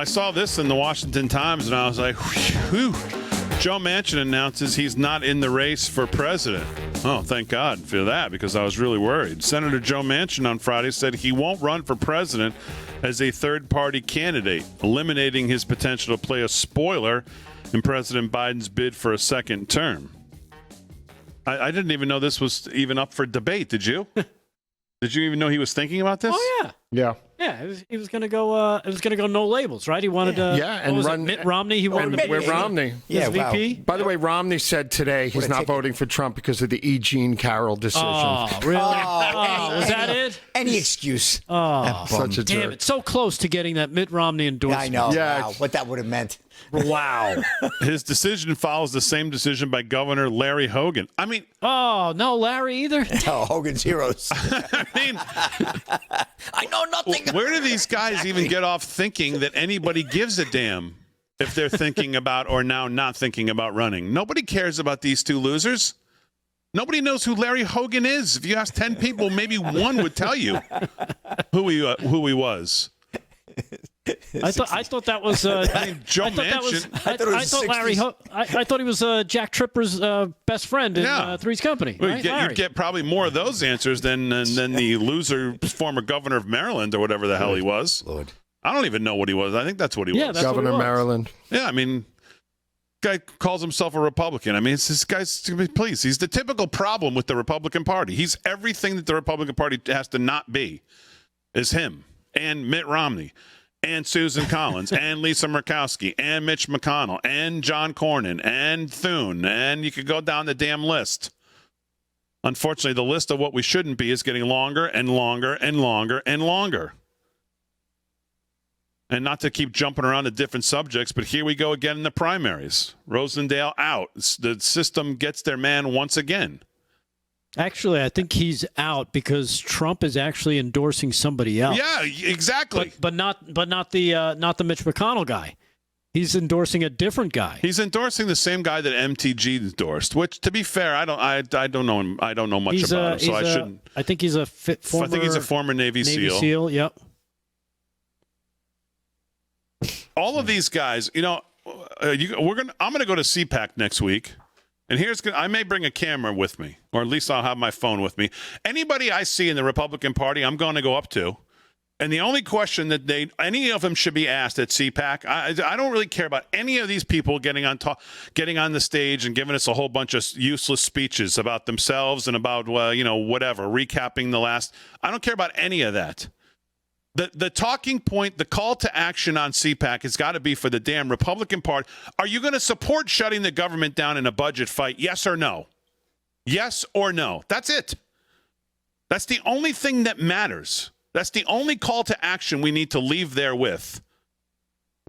I saw this in the Washington Times, and I was like, whew. Joe Manchin announces he's not in the race for president. Oh, thank God for that, because I was really worried. Senator Joe Manchin on Friday said he won't run for president as a third-party candidate, eliminating his potential to play a spoiler in President Biden's bid for a second term. I didn't even know this was even up for debate. Did you? Did you even know he was thinking about this? Oh, yeah. Yeah. Yeah, he was going to go. It was going to go no labels, right? He wanted to. Yeah, and run Mitt Romney. He wanted to be Romney. his VP. By the way, Romney said today he's not voting for Trump because of the E. Jean Carroll decision. Oh, really? Was that it? Any excuse. Oh, such a jerk. damn it! So close to getting that Mitt Romney endorsement. I know. Yeah. Wow, what that would have meant. Wow. His decision follows the same decision by Governor Larry Hogan. I mean, Oh, no, Larry either. Oh, Hogan's heroes. I mean, I know nothing. where do these guys even get off thinking that anybody gives a damn if they're thinking about or now not thinking about running? Nobody cares about these two losers. Nobody knows who Larry Hogan is. If you ask 10 people, maybe one would tell you who he was. I thought that was. Joe I thought that was. Manchin. I thought Larry. I thought he was Jack Tripper's best friend in Three's Company. Well, Right? you'd get probably more of those answers than the loser former governor of Maryland or whatever the hell he was. Lord. I don't even know what he was. I think that's what he was. That's Governor what it was. Maryland. Yeah, I mean, guy calls himself a Republican. I mean, it's this guy's, please, he's the typical problem with the Republican Party. He's everything that the Republican Party has to not be is him and Mitt Romney and Susan Collins and Lisa Murkowski and Mitch McConnell and John Cornyn and Thune, and you could go down the damn list. Unfortunately, the list of what we shouldn't be is getting longer and longer and longer and longer. And not to keep jumping around to different subjects, but here we go again in the primaries. Rosendale out. The system gets their man once again. Actually, I think he's out because Trump is actually endorsing somebody else. Yeah, exactly. But not the Mitch McConnell guy. He's endorsing a different guy. He's endorsing the same guy that MTG endorsed. Which, to be fair, I don't know him. I don't know much about him, so I shouldn't. I think he's a former. I think he's a former Navy SEAL. Yep. All of these guys, I'm going to go to CPAC next week. And I may bring a camera with me, or at least I'll have my phone with me. Anybody I see in the Republican Party, I'm going to go up to. And the only question that any of them should be asked at CPAC, I don't really care about any of these people getting on the stage and giving us a whole bunch of useless speeches about themselves and about, whatever, recapping the last. I don't care about any of that. The talking point, the call to action on CPAC has got to be for the damn Republican Party. Are you going to support shutting the government down in a budget fight? Yes or no? Yes or no? That's it. That's the only thing that matters. That's the only call to action we need to leave there with.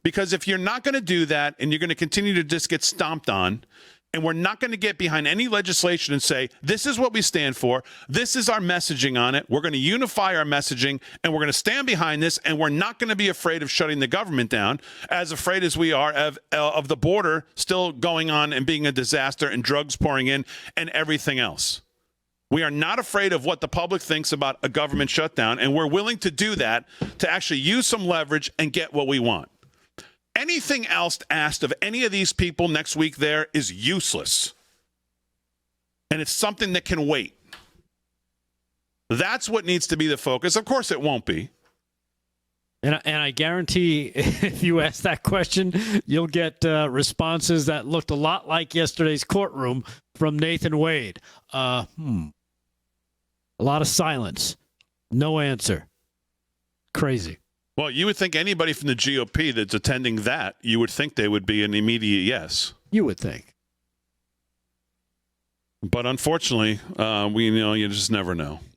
Because if you're not going to do that and you're going to continue to just get stomped on, and we're not going to get behind any legislation and say, this is what we stand for. This is our messaging on it. We're going to unify our messaging, and we're going to stand behind this, and we're not going to be afraid of shutting the government down, as afraid as we are of the border still going on and being a disaster and drugs pouring in and everything else. We are not afraid of what the public thinks about a government shutdown, and we're willing to do that to actually use some leverage and get what we want. Anything else asked of any of these people next week there is useless. And it's something that can wait. That's what needs to be the focus. Of course, it won't be. And I guarantee if you ask that question, you'll get responses that looked a lot like yesterday's courtroom from Nathan Wade. A lot of silence. No answer. Crazy. Well, you would think anybody from the GOP that's attending that, you would think they would be an immediate yes. You would think. But unfortunately, you just never know.